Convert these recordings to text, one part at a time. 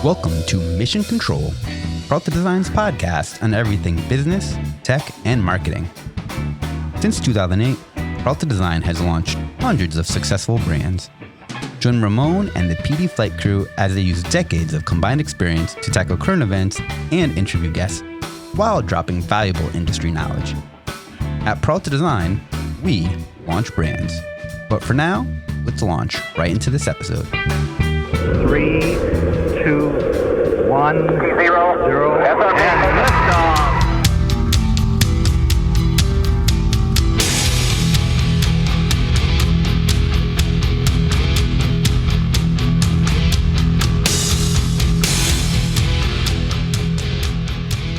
Welcome to Mission CTRL, Peralta Design's podcast on everything business, tech, and marketing. Since 2008, Peralta Design has launched hundreds of successful brands. Join Ramon and the PD flight crew as they use decades of combined experience to tackle current events and interview guests while dropping valuable industry knowledge. At Peralta Design, we launch brands. But for now, let's launch right into this episode. 3, 2, 1, 0, and liftoff.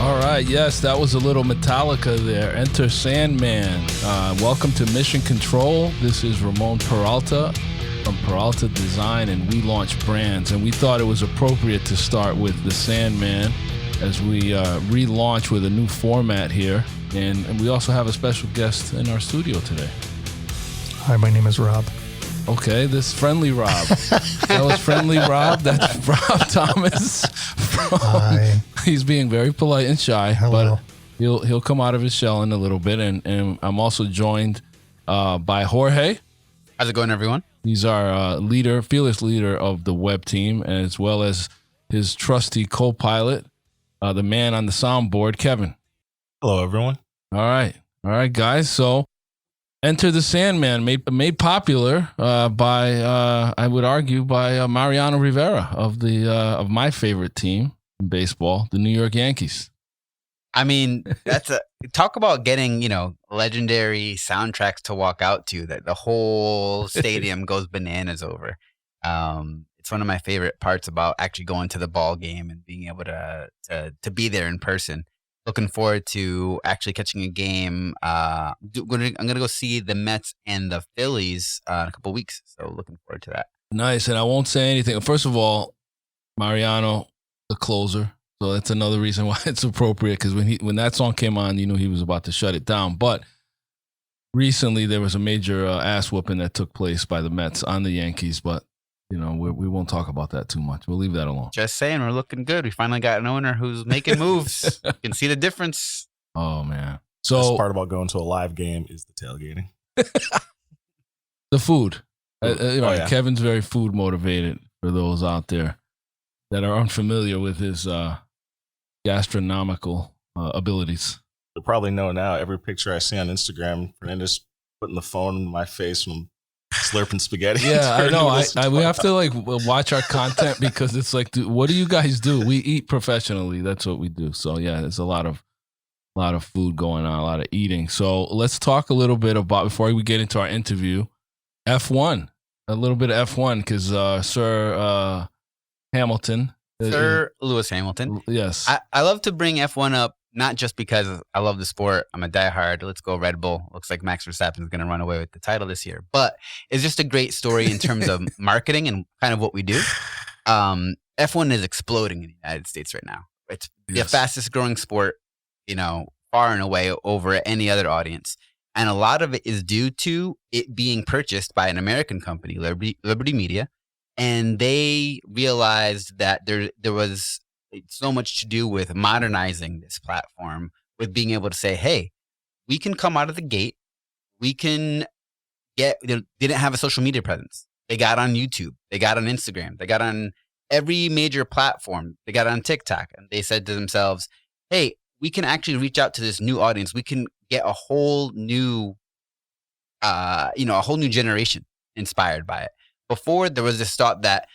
All right, yes, that was a little Metallica there. Enter Sandman. Welcome to Mission CTRL. This is Ramon Peralta from Peralta Design, and we launch brands. And we thought it was appropriate to start with the Sandman as we relaunch with a new format here. And we also have a special guest in our studio today. Hi, my name is Rob. Okay, this Friendly Rob. That was Friendly Rob. That's Rob Thomas. Hi. He's being very polite and shy. Hello. But he'll come out of his shell in a little bit. And I'm also joined by Jorge. How's it going, everyone? He's our fearless leader of the web team, as well as his trusty co-pilot, the man on the soundboard, Kevin. Hello, everyone. All right, guys. So, Enter the Sandman, made popular by, I would argue, by Mariano Rivera of my favorite team in baseball, the New York Yankees. I mean, talk about getting, legendary soundtracks to walk out to that the whole stadium goes bananas over. It's one of my favorite parts about actually going to the ball game and being able to be there in person. Looking forward to actually catching a game. I'm going to go see the Mets and the Phillies in a couple of weeks. So looking forward to that. Nice. And I won't say anything. First of all, Mariano, the closer. So that's another reason why it's appropriate, because when that song came on, you knew he was about to shut it down. But recently there was a major ass whooping that took place by the Mets on the Yankees. But, we won't talk about that too much. We'll leave that alone. Just saying, we're looking good. We finally got an owner who's making moves. You can see the difference. Oh, man. The So part about going to a live game is the tailgating. the food. Yeah. Kevin's very food motivated, for those out there that are unfamiliar with his gastronomical abilities. You'll probably know now, every picture I see on Instagram, Fernanda's putting the phone in my face when I'm slurping spaghetti. Yeah, I know. We have to watch our content, because it's like, dude, what do you guys do? We eat professionally. That's what we do. So yeah, there's a lot of food going on, a lot of eating. So let's talk a little bit about, before we get into our interview, F1. A little bit of F1, because Sir Hamilton. Sir Lewis Hamilton. Yes. I love to bring F1 up, not just because I love the sport. I'm a diehard. Let's go Red Bull. Looks like Max Verstappen is going to run away with the title this year. But it's just a great story in terms of marketing and kind of what we do. F1 is exploding in the United States right now. It's the fastest growing sport, far and away over any other audience. And a lot of it is due to it being purchased by an American company, Liberty Media. And they realized that there was so much to do with modernizing this platform, with being able to say, hey, we can come out of the gate. They didn't have a social media presence. They got on YouTube. They got on Instagram. They got on every major platform. They got on TikTok. And they said to themselves, hey, we can actually reach out to this new audience. We can get a whole new, a whole new generation inspired by it. Before, there was this thought that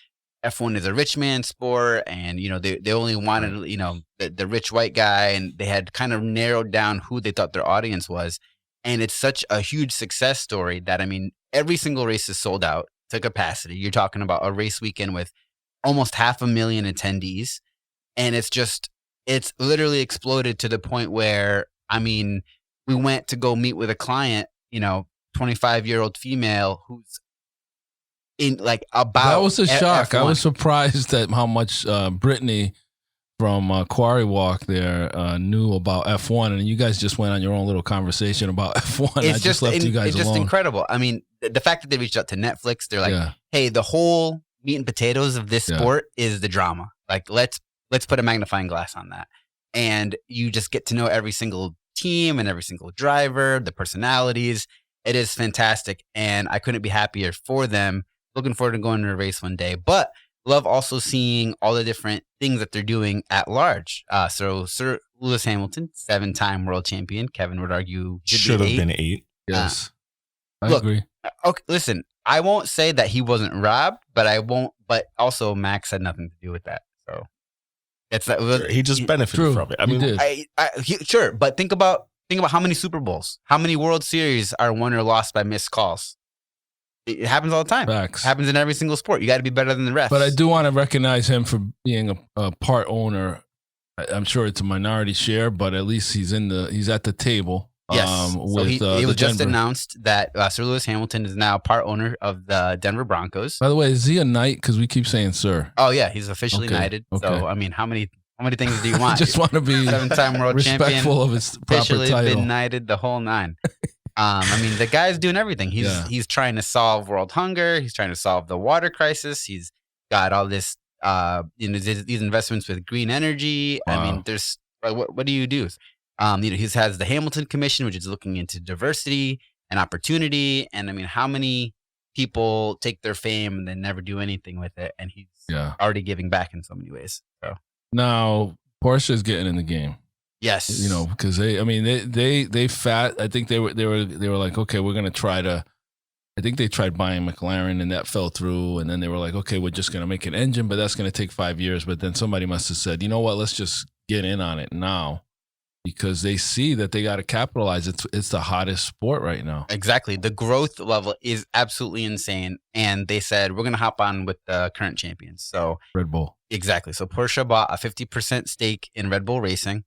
F1 is a rich man sport, and they only wanted the rich white guy, and they had kind of narrowed down who they thought their audience was. And it's such a huge success story that, every single race is sold out to capacity. You're talking about a race weekend with almost 500,000 attendees, and it's literally exploded to the point where we went to go meet with a client, 25-year-old female who's in about. That was a shock. F1. I was surprised at how much Brittany from Quarry Walk there knew about F1, and you guys just went on your own little conversation about F1. It's I just left you guys it's alone. just incredible. The fact that they reached out to Netflix, they're like, hey, the whole meat and potatoes of this sport is the drama. Like let's put a magnifying glass on that. And you just get to know every single team and every single driver, the personalities. It is fantastic. And I couldn't be happier for them. Looking forward to going to a race one day. But love also seeing all the different things that they're doing at large. So Sir Lewis Hamilton, 7-time world champion. Kevin would argue should have been 8. Yes. I look, agree. Okay, listen, I won't say that he wasn't robbed, but but also Max had nothing to do with that. So it's that He just benefited from it. I mean, sure, but think about how many Super Bowls, how many World Series are won or lost by missed calls. It happens all the time. Facts. It happens in every single sport. You got to be better than the refs. But I do want to recognize him for being a part owner. I'm sure it's a minority share, but at least he's at the table. Yes. So it was just announced that Sir Lewis Hamilton is now part owner of the Denver Broncos. By the way, is he a knight? Because we keep saying sir. Oh yeah, he's officially knighted. Okay. So I mean, how many things do you want? I just want to be 7-time world champion, respectful of his proper officially title. been knighted, the whole 9. I mean, the guy's doing everything. He's trying to solve world hunger. He's trying to solve the water crisis. He's got all this, these investments with green energy. Wow. I mean, there's what do you do? He has the Hamilton Commission, which is looking into diversity and opportunity. And I mean, how many people take their fame and then never do anything with it? And he's already giving back in so many ways. So now Porsche is getting in the game. Yes, because they fat. I think they were like, okay, we're gonna try to. I think they tried buying McLaren and that fell through, and then they were like, okay, we're just gonna make an engine, but that's gonna take 5 years. But then somebody must have said, you know what, let's just get in on it now, because they see that they got to capitalize. It's the hottest sport right now. Exactly, the growth level is absolutely insane, and they said we're gonna hop on with the current champions. So Red Bull, exactly. So Porsche bought a 50% stake in Red Bull Racing.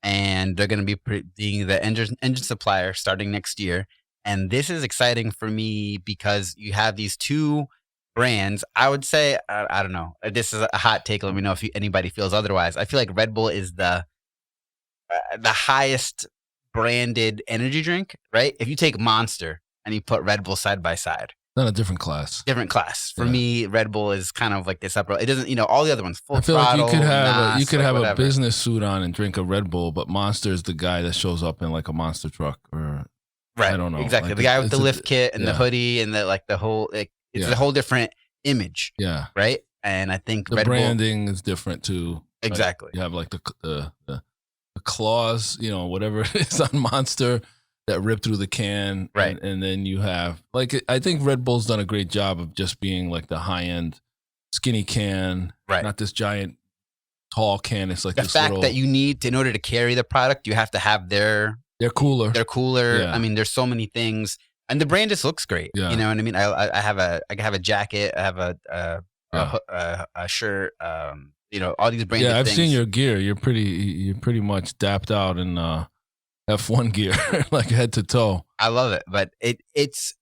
And they're going to be being the engine supplier starting next year. And this is exciting for me because you have these 2 brands. I would say, I don't know, this is a hot take. Let me know if anybody feels otherwise. I feel like Red Bull is the highest branded energy drink, right? If you take Monster and you put Red Bull side by side. Not a different class. Different class. For me, Red Bull is kind of like this upper. It doesn't, all the other ones. Full I feel throttle, like you could have whatever. a business suit on and drink a Red Bull, but Monster is the guy that shows up in like a monster truck or right. I don't know. Exactly. Like the guy with the lift kit and the hoodie and the whole. It's a whole different image. Yeah. Right. And I think the Red branding Bull is different too. Exactly. Like you have like the claws, whatever it is on Monster that rip through the can, right? And then you have I think Red Bull's done a great job of just being like the high end skinny can, right? Not this giant tall can. It's like the this fact that you need in order to carry the product, you have to have their cooler. They're cooler. Yeah. I mean, there's so many things, and the brand just looks great. Yeah. You know what I mean? I have a jacket. I have a shirt. All these branded things. Yeah, I've things. seen your gear. You're pretty much dapped out in F1 gear, like head to toe. I love it, but it's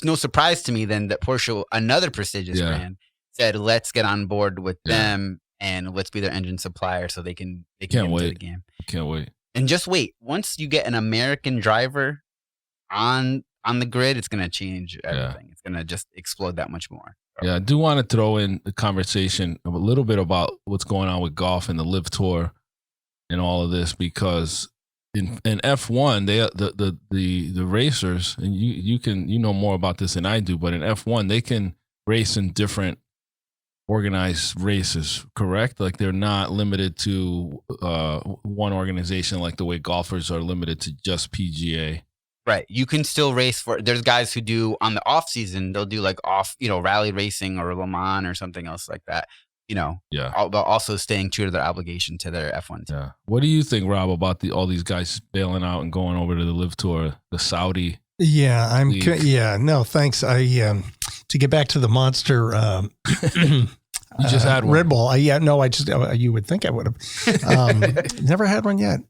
no surprise to me then that Porsche, another prestigious brand, said let's get on board with them and let's be their engine supplier so they can get into the game. Can't wait. And just wait. Once you get an American driver on the grid, it's gonna change everything. It's gonna just explode that much more. So. Yeah, I do want to throw in the conversation a little bit about what's going on with golf and the Live Tour and all of this, because in F1, the racers, and you know more about this than I do, but in F1 they can race in different organized races, correct? Like they're not limited to one organization like the way golfers are limited to just PGA. Right. You can still race there's guys who do on the off season, they'll do like rally racing or Le Mans or something else like that. But also staying true to their obligation to their F1 team. Yeah. What do you think, Rob, about all these guys bailing out and going over to the Live Tour, the Saudi? Yeah, no, thanks. To get back to the Monster, you just had one. Red Bull. You would think I would have. Never had one yet.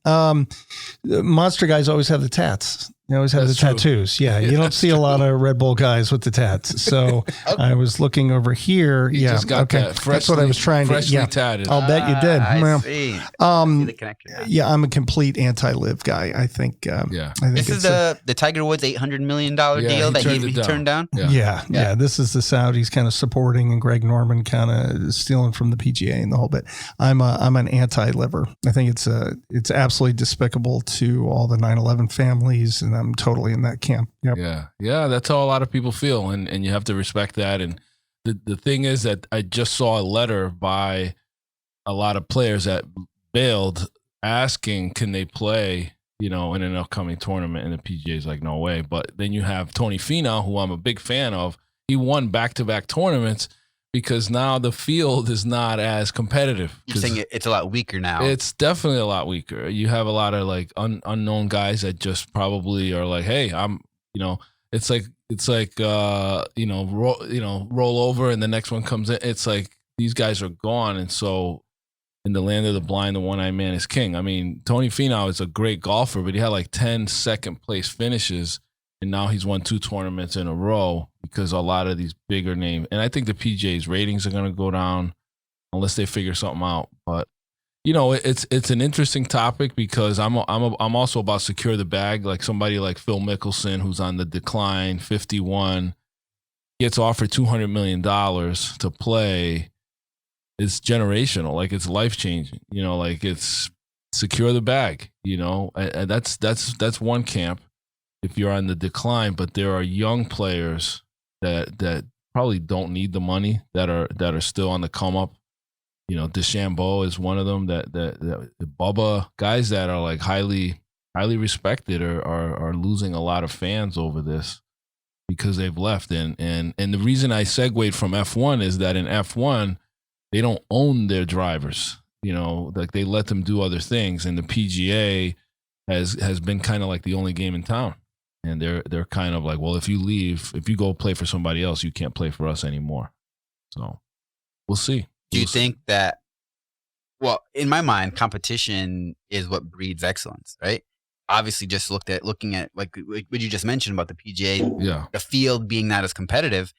Monster guys always have the tats. They always have That's the true. tattoos. Yeah, you don't see a lot of Red Bull guys with the tats. So I was looking over here. He just got that That's what I was trying to. freshly Yeah, tatted. I'll bet you did. I Well, see. I see the connection. yeah, I'm a complete anti-live guy. I think. I think This is the Tiger Woods $800 million deal that he turned down. Yeah. This is the Saudis kind of supporting and Greg Norman kind of stealing from the PGA and the whole bit. I'm an anti-liver. I think it's absolutely despicable to all the 9/11 families, and I'm totally in that camp. Yep. Yeah. That's how a lot of people feel, and you have to respect that. And the thing is that I just saw a letter by a lot of players that bailed, asking can they play, in an upcoming tournament, and the PGA is like, no way. But then you have Tony Finau, who I'm a big fan of. He won back-to-back tournaments because now the field is not as competitive. You're saying it's a lot weaker now. It's definitely a lot weaker. You have a lot of like unknown guys that just probably are like, hey, it's like roll over and the next one comes in. It's like these guys are gone, and so in the land of the blind, the one-eyed man is king. I mean, Tony Finau is a great golfer, but he had like 10 second-place finishes, and now he's won 2 tournaments in a row because a lot of these bigger names. And I think the PGA's ratings are going to go down unless they figure something out. But it's an interesting topic because I'm also about secure the bag. Like somebody like Phil Mickelson, who's on the decline, 51, gets offered $200 million to play. It's generational, like it's life changing. Like it's secure the bag. And that's one camp if you're on the decline. But there are young players that probably don't need the money that are still on the come up. DeChambeau is one of them. That Bubba, guys that are like highly respected are losing a lot of fans over this because they've left. And the reason I segued from F1 is that in F1 they don't own their drivers. Like they let them do other things, and the PGA has been kind of like the only game in town. And they're kind of like, well, if you go play for somebody else, you can't play for us anymore. So we'll see. Do you think that, well, in my mind, competition is what breeds excellence, right? Obviously, just looking at like what you just mentioned about the PGA, the field being not as competitive.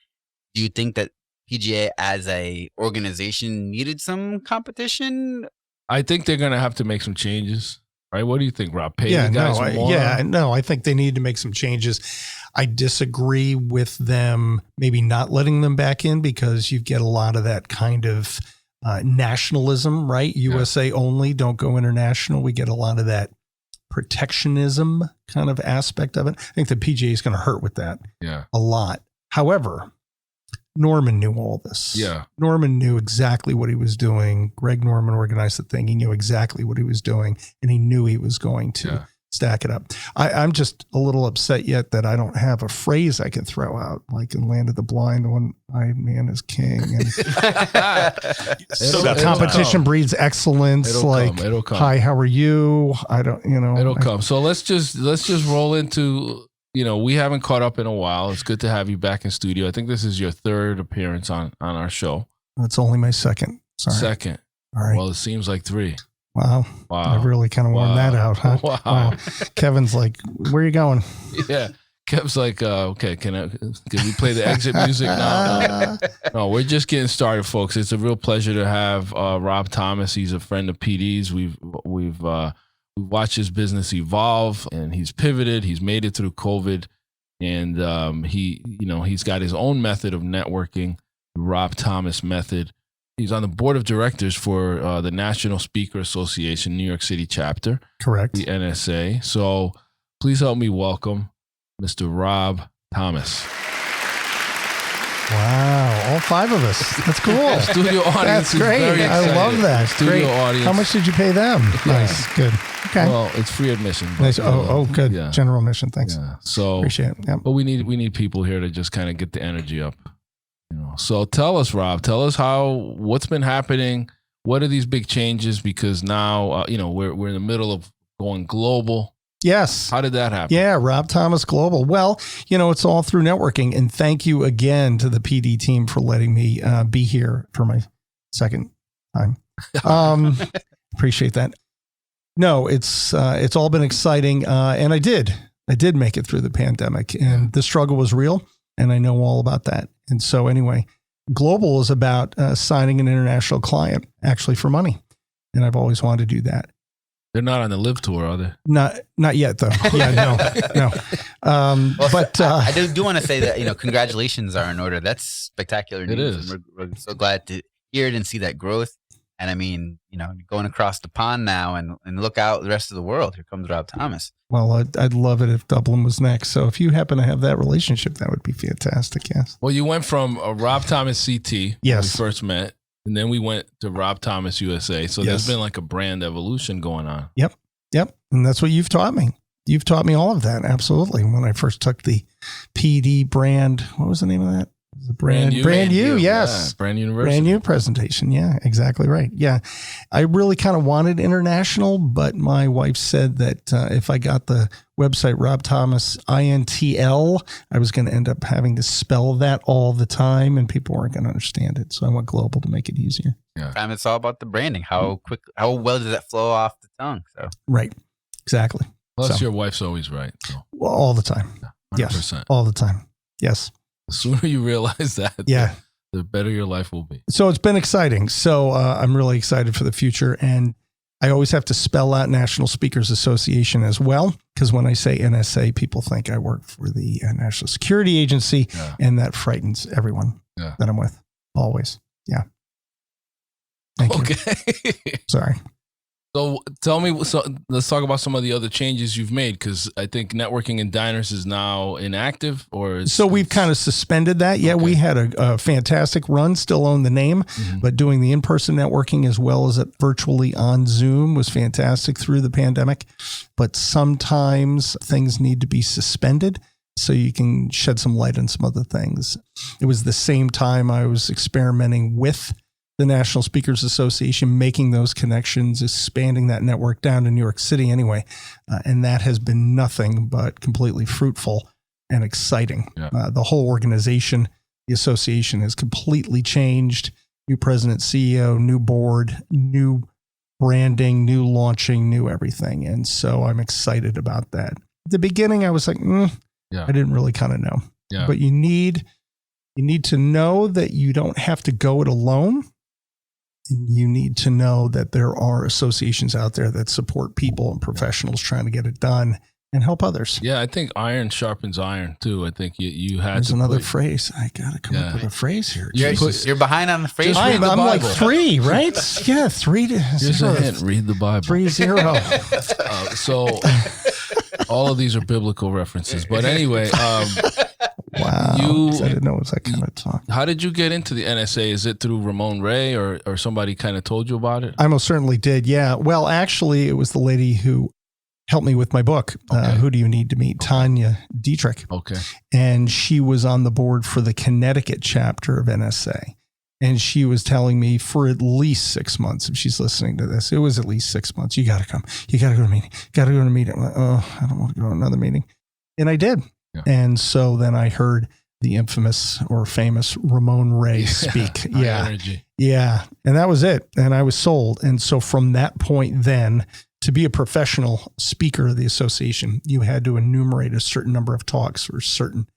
Do you think that PGA as a organization needed some competition? I think they're going to have to make some changes, right? What do you think, Rob? Pay the guys more? I think they need to make some changes. I disagree with them maybe not letting them back in because you get a lot of that kind of nationalism, right? USA only, don't go international. We get a lot of that protectionism kind of aspect of it. I think the PGA is going to hurt with that a lot. However, Norman knew all this. Yeah. Norman knew exactly what he was doing. Greg Norman organized the thing. He knew exactly what he was doing, and he knew he was going to stack it up. I'm just a little upset yet that I don't have a phrase I can throw out, like in Land of the Blind, the one-eyed man is king. And so competition breeds excellence. It'll come. Hi, how are you? It'll come. So let's just roll into, we haven't caught up in a while. It's good to have you back in studio. I think this is your 3rd appearance on our show. That's only my 2nd. Sorry. 2nd. All right. Well, it seems like 3. Wow. I've really kind of worn that out, huh? Wow. Kevin's like, where are you going? Yeah. Kev's like, okay, can we play the exit music now? No, we're just getting started, folks. It's a real pleasure to have Rob Thomas. He's a friend of PD's. We've watched his business evolve, and he's pivoted. He's made it through COVID, and he's got his own method of networking, the Rob Thomas method. He's on the board of directors for the National Speaker Association, New York City chapter. Correct. The NSA. So please help me welcome Mr. Rob Thomas. Wow. All 5 of us. That's cool. Studio audience. That's great. I love that. Studio audience. How much did you pay them? Nice. Good. Okay. Well, it's free admission. Nice. Good. Yeah. General admission. Thanks. Yeah. So appreciate it. Yeah. But we need people here to just kind of get the energy up. So tell us, Rob, what's been happening? What are these big changes? Because now, we're in the middle of going global. Yes. How did that happen? Yeah, Rob Thomas Global. Well, it's all through networking. And thank you again to the PD team for letting me be here for my 2nd time. Appreciate that. No, it's all been exciting. And I did I did make it through the pandemic, and the struggle was real, and I know all about that. And so anyway, global is about signing an international client actually for money. And I've always wanted to do that. They're not on the live tour, are they? Not yet, though. Yeah, no. But I do want to say that, congratulations are in order. That's spectacular news. It is. And we're so glad to hear it and see that growth. And I mean, going across the pond now and look out the rest of the world. Here comes Rob Thomas. Well, I'd love it if Dublin was next. So if you happen to have that relationship, that would be fantastic. Yes. Well, you went from Rob Thomas CT when Yes. we first met, and then we went to Rob Thomas USA. So there's been like a brand evolution going on. Yep. And that's what you've taught me. You've taught me all of that. Absolutely. When I first took the PD brand, what was the name of that? The brand new, yes. Yeah, brand university. Brand new presentation. Yeah, exactly right. Yeah. I really kind of wanted international, but my wife said that if I got the website Rob Thomas INTL, I was going to end up having to spell that all the time and people weren't going to understand it. So I went global to make it easier. Yeah. It's all about the branding. How well does that flow off the tongue? So Right. Exactly. Plus, So- your wife's always right. So Well, all the time. 100%. Yes. All the time. Yes. The sooner you realize that, Yeah. the better your life will be. So it's been exciting. So I'm really excited for the future. And I always have to spell out National Speakers Association as well, because when I say NSA, people think I work for the National Security Agency, and that frightens everyone that I'm with. Always. Yeah. Thank you. Okay. Sorry. So tell me, let's talk about some of the other changes you've made, because I think networking in diners is now inactive, So we've kind of suspended that. Yeah, we had a fantastic run, still own the name, but doing the in-person networking as well as it virtually on Zoom was fantastic through the pandemic. But sometimes things need to be suspended so you can shed some light on some other things. It was the same time I was experimenting with the National Speakers Association, making those connections, expanding that network down to New York City anyway. And that has been nothing but completely fruitful and exciting. Yeah. The whole organization, the association has completely changed. New president, CEO, new board, new branding, new launching, new everything. And so I'm excited about that. At the beginning, I was like, I didn't really kind of know. Yeah. But you need to know that you don't have to go it alone. And you need to know that there are associations out there that support people and professionals trying to get it done and help others. Yeah, I think iron sharpens iron too. I think you had There's to another put, phrase. I got to come up with a phrase here. you're behind on the phrase. Just read I'm the like Bible. 3, right? Yeah, 3 to Here's 0. a hint: read the Bible. 3-0. So all of these are biblical references. But anyway, Wow. I didn't know it was that kind of talk. how did you get into the NSA? Is it through Ramon Ray or somebody kind of told you about it? I most certainly did. Yeah. Well, actually, it was the lady who helped me with my book. Okay. Who Do You Need to Meet? Tanya Dietrich. Okay. And she was on the board for the Connecticut chapter of NSA. And she was telling me for at least 6 months, if she's listening to this, it was at least 6 months. You got to come. You got to go to a meeting. Got to go to a meeting. I'm like, oh, I don't want to go to another meeting. And I did. Yeah. And so then I heard the infamous or famous Ramon Ray speak. High energy. Yeah. And that was it. And I was sold. And so from that point then, to be a professional speaker of the association, you had to enumerate a certain number of talks for a certain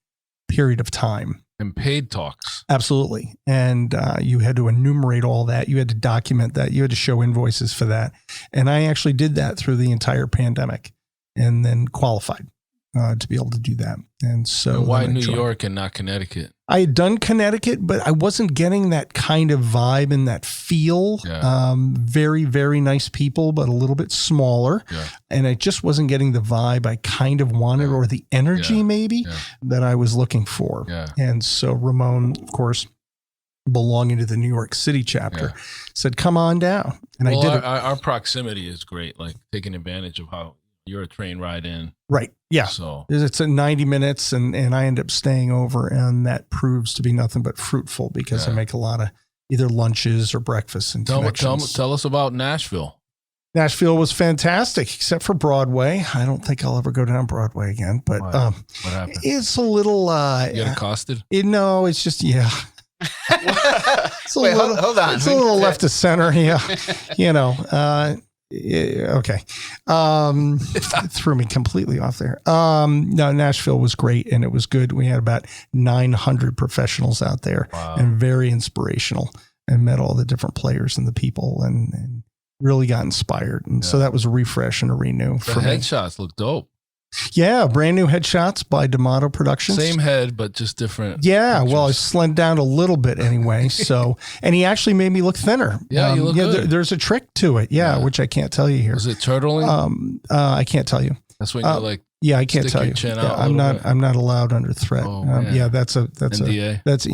period of time. And paid talks. Absolutely. And you had to enumerate all that. You had to document that. You had to show invoices for that. And I actually did that through the entire pandemic and then qualified to be able to do that. And so And why then I New joined. York and not Connecticut? I had done Connecticut, but I wasn't getting that kind of vibe and that feel. Yeah. Very, very nice people, but a little bit smaller. Yeah. And I just wasn't getting the vibe I kind of wanted or the energy maybe that I was looking for. Yeah. And so Ramon, of course, belonging to the New York City chapter, said, come on down. And Well, I did it. our proximity is great, like taking advantage of how you're a train ride in. Right. Yeah. So It's 90 minutes and I end up staying over and that proves to be nothing but fruitful because I make a lot of either lunches or breakfasts and connections. tell us about Nashville. Nashville was fantastic, except for Broadway. I don't think I'll ever go down Broadway again, but What happened? it's a little, You get accosted? no, it's just, it's a Wait, little, hold on. It's a little left of center. Yeah. Okay. Threw me completely off there. No, Nashville was great and it was good. We had about 900 professionals out there and very inspirational, and met all the different players and the people and really got inspired. And so that was a refresh and a renew for me. The headshots look dope. Yeah, brand new headshots by D'Amato Productions. Same head, but just different. Yeah, pictures. well, I slimmed down a little bit anyway. So, and he actually made me look thinner. Yeah, you look good. There's a trick to it. Yeah, which I can't tell you here. Was it turtling? I can't tell you. That's when you're like, yeah, I can't stick tell your you. chin Yeah, out a I'm little not. bit. I'm not allowed under threat. Oh, man. Yeah, that's NDA. That's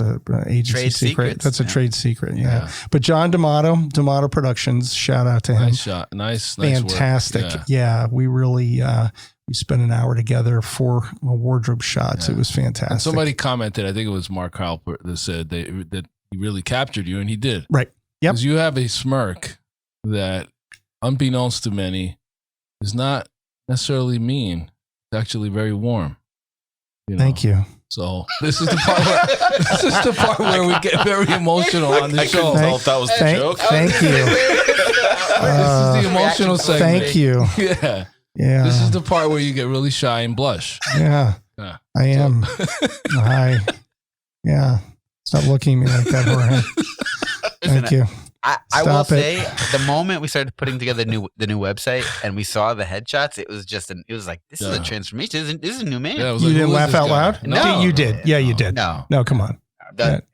a agency Trade secret. secrets. That's a trade secret. Yeah. But John D'Amato Productions. Shout out to him. Nice shot. Nice Fantastic. work. Yeah, we really. We spent an hour together for wardrobe shots. Yeah. It was fantastic. And somebody commented, I think it was Mark Halpert, that said that he really captured you, and he did. Right. Yep. Because you have a smirk that, unbeknownst to many, is not necessarily mean. It's actually very warm. Thank you. So this is the part where we get very emotional on the I show. couldn't tell if that was the joke. Thank you. This is the emotional segment. Thank you. Yeah. Yeah. This is the part where you get really shy and blush. Yeah. Yeah. I am. Hi. Yeah. Stop looking at me like that, Jorge. Thank you. I will Stop it. say, the moment we started putting together the new website and we saw the headshots, it was just it was like, this is a transformation. This is a new man. Yeah, it was You like, didn't who is laugh this out guy? loud? No. You did. Yeah, you did. No. No, come on.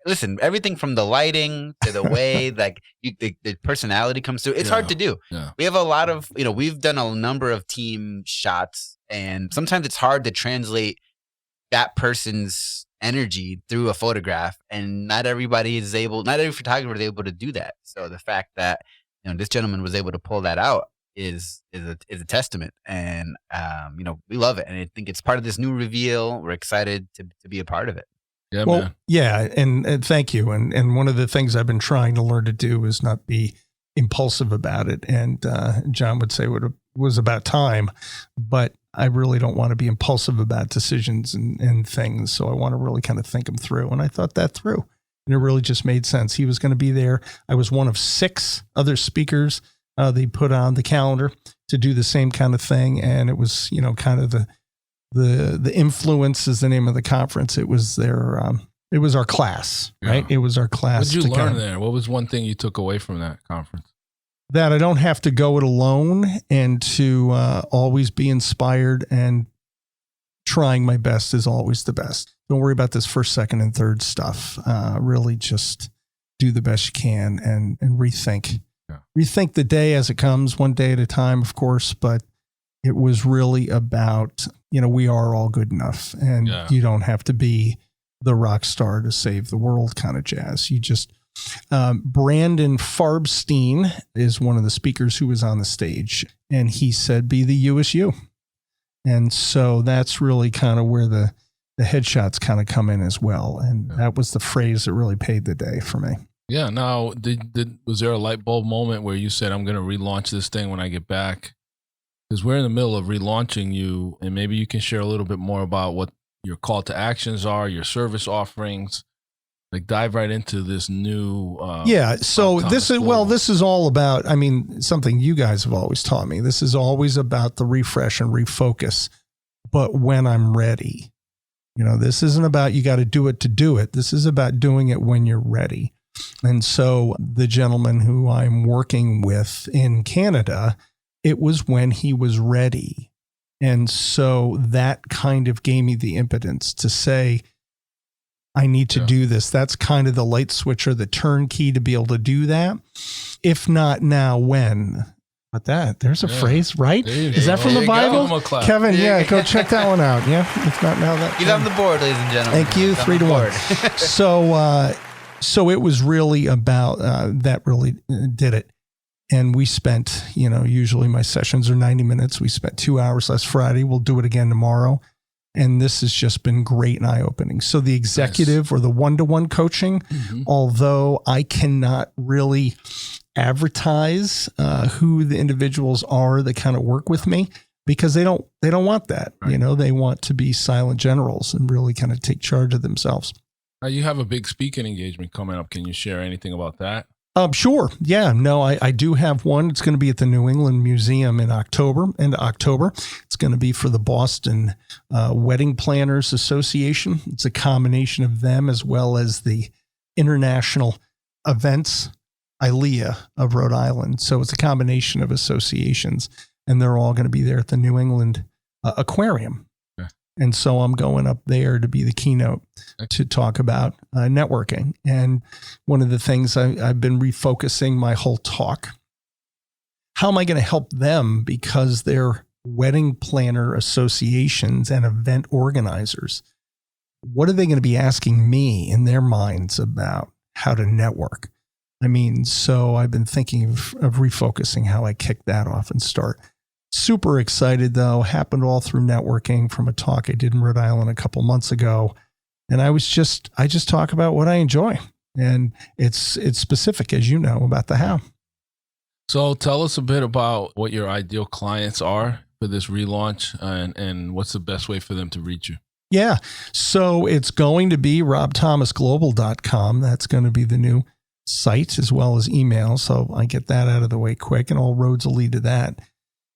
Listen, everything from the lighting to the way like the personality comes through. It's hard to do. Yeah. We have a lot of, we've done a number of team shots, and sometimes it's hard to translate that person's energy through a photograph, and not every photographer is able to do that. So the fact that this gentleman was able to pull that out is a testament, and we love it, and I think it's part of this new reveal. We're excited to be a part of it. Yeah, Well, man. yeah, and thank you. And one of the things I've been trying to learn to do is not be impulsive about it. And John would say it was about time, but I really don't want to be impulsive about decisions and things. So I want to really kind of think them through. And I thought that through. And it really just made sense. He was going to be there. I was one of 6 other speakers they put on the calendar to do the same kind of thing. And it was, kind of the influence is the name of the conference. It was it was our class, right? Yeah. It was our class. What did you learn there? What was one thing you took away from that conference? That I don't have to go it alone, and to always be inspired, and trying my best is always the best. Don't worry about this first, second, and third stuff. Really just do the best you can and rethink. Yeah. Rethink the day as it comes, one day at a time, of course, but it was really about, we are all good enough, and you don't have to be the rock star to save the world kind of jazz. You just, Brandon Farbstein is one of the speakers who was on the stage, and he said, be the you is you. And so that's really kind of where the headshots kind of come in as well. And that was the phrase that really paid the day for me. Yeah. Now, was there a light bulb moment where you said, I'm going to relaunch this thing when I get back? Because we're in the middle of relaunching you, and maybe you can share a little bit more about what your call to actions are, your service offerings. Like, dive right into this new. So this is all about, something you guys have always taught me. This is always about the refresh and refocus, but when I'm ready. This isn't about you got to do it to do it. This is about doing it when you're ready. And so the gentleman who I'm working with in Canada, it was when he was ready. And so that kind of gave me the impotence to say, I need to do this. That's kind of the light switch or the turnkey to be able to do that. If not now, when? But there's a phrase, right? Is that from the Bible? Kevin, go check that one out. Yeah. If not now, that. He's on the board, ladies and gentlemen. Thank you. 3-1. So it was really about, that really did it. And we spent, usually my sessions are 90 minutes. We spent 2 hours last Friday. We'll do it again tomorrow. And this has just been great and eye-opening. So the executive or the one-to-one coaching, although I cannot really advertise who the individuals are that kind of work with me, because they don't want that. Right. They want to be silent generals and really kind of take charge of themselves. Now, you have a big speaking engagement coming up. Can you share anything about that? Sure. Yeah. No, I do have one. It's going to be at the New England Museum in October. It's going to be for the Boston Wedding Planners Association. It's a combination of them as well as the International Events ILEA of Rhode Island. So it's a combination of associations, and they're all going to be there at the New England Aquarium. And so I'm going up there to be the keynote to talk about networking. And one of the things I've been refocusing my whole talk, how am I going to help them? Because they're wedding planner associations and event organizers. What are they going to be asking me in their minds about how to network? I mean, so I've been thinking of refocusing how I kick that off and start. Super excited, though. Happened all through networking from a talk I did in Rhode Island a couple months ago. And I just talk about what I enjoy. And it's specific, as you know, about the how. So tell us a bit about what your ideal clients are for this relaunch and what's the best way for them to reach you. Yeah. So it's going to be robthomasglobal.com. That's going to be the new site as well as email. So I get that out of the way quick, and all roads will lead to that.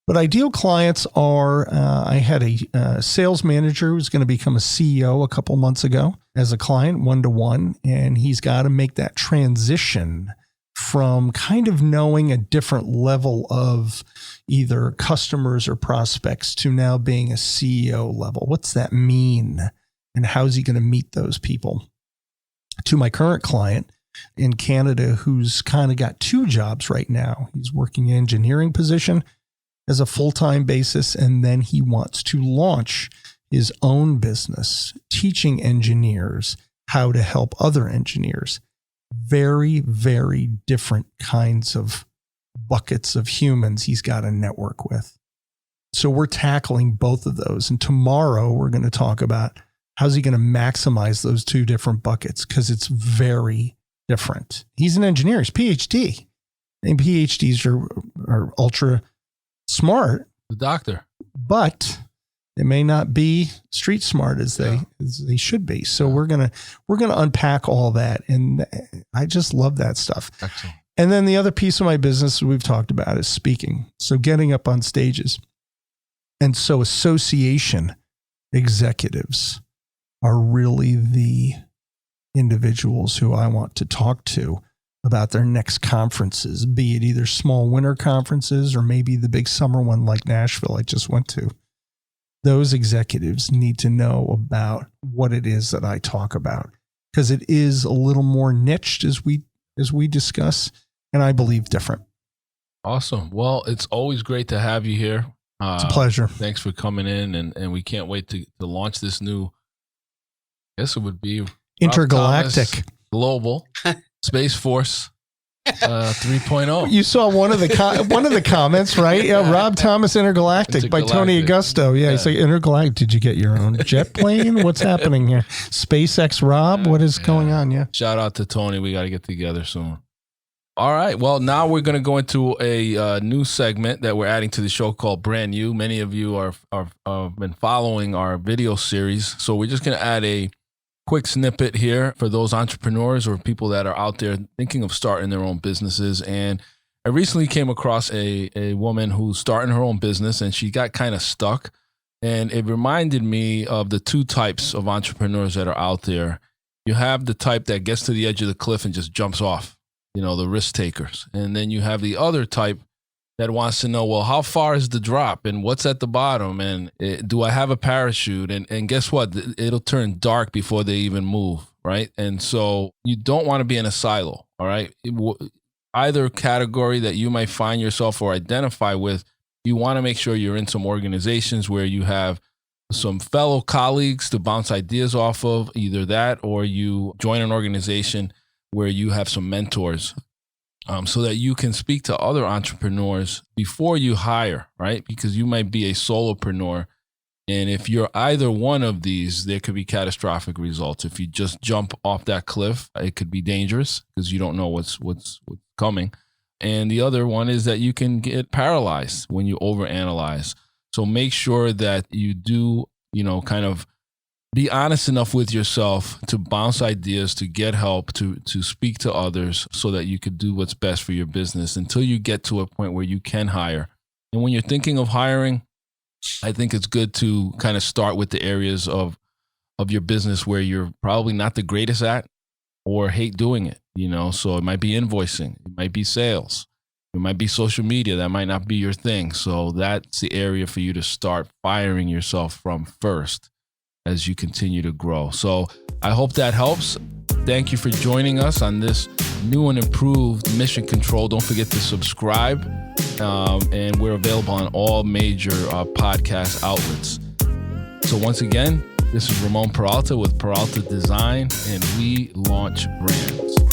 But ideal clients are, I had a sales manager who's going to become a CEO a couple months ago as a client, one-to-one, and he's got to make that transition from kind of knowing a different level of either customers or prospects to now being a CEO level. What's that mean? And how's he going to meet those people? To my current client in Canada, who's kind of got two jobs right now. He's working in engineering position as a full-time basis, and then he wants to launch his own business, teaching engineers how to help other engineers. Very, very different kinds of buckets of humans he's got to network with. So we're tackling both of those. And tomorrow we're going to talk about how's he going to maximize those two different buckets, because it's very different. He's an engineer, he's PhD. And PhDs are ultra smart, The doctor, but they may not be street smart as they should be. So we're gonna unpack all that, and I just love that stuff. excellent. And then the other piece of my business we've talked about is speaking. So getting up on stages, and so association executives are really the individuals who I want to talk to about their next conferences, be it either small winter conferences or maybe the big summer one like Nashville I just went to. Those executives need to know about what it is that I talk about, because it is a little more niched as we discuss, and I believe different. Awesome. Well, it's always great to have you here. It's a pleasure. Thanks for coming in, and we can't wait to launch this new, I guess it would be Intergalactic Global Space Force 3.0. You saw one of the comments, right? Yeah, Rob Thomas Intergalactic by Tony Augusto. Yeah, he's like, Intergalactic. Did you get your own jet plane? What's happening here? SpaceX Rob? What is going on? Yeah. Shout out to Tony. We got to get together soon. All right. Well, now we're going to go into a new segment that we're adding to the show called Brand New. Many of you are been following our video series, so we're just going to add a quick snippet here for those entrepreneurs or people that are out there thinking of starting their own businesses. And I recently came across a woman who's starting her own business, and she got kind of stuck. And it reminded me of the two types of entrepreneurs that are out there. You have the type that gets to the edge of the cliff and just jumps off, the risk takers. And then you have the other type that wants to know, well, how far is the drop and what's at the bottom? And do I have a parachute? And guess what? It'll turn dark before they even move, right? And so you don't want to be in a silo, all right? Either category that you might find yourself or identify with, you want to make sure you're in some organizations where you have some fellow colleagues to bounce ideas off of, either that or you join an organization where you have some mentors. So that you can speak to other entrepreneurs before you hire, right? Because you might be a solopreneur. And if you're either one of these, there could be catastrophic results. If you just jump off that cliff, it could be dangerous because you don't know what's coming. And the other one is that you can get paralyzed when you overanalyze. So make sure that you do, kind of be honest enough with yourself to bounce ideas, to get help, to speak to others so that you could do what's best for your business until you get to a point where you can hire. And when you're thinking of hiring, I think it's good to kind of start with the areas of your business where you're probably not the greatest at or hate doing it, so it might be invoicing, it might be sales, it might be social media. That might not be your thing. So that's the area for you to start firing yourself from first as you continue to grow. So I hope that helps. Thank you for joining us on this new and improved Mission Control. Don't forget to subscribe. And we're available on all major podcast outlets. So once again, this is Ramon Peralta with Peralta Design, and we launch brands.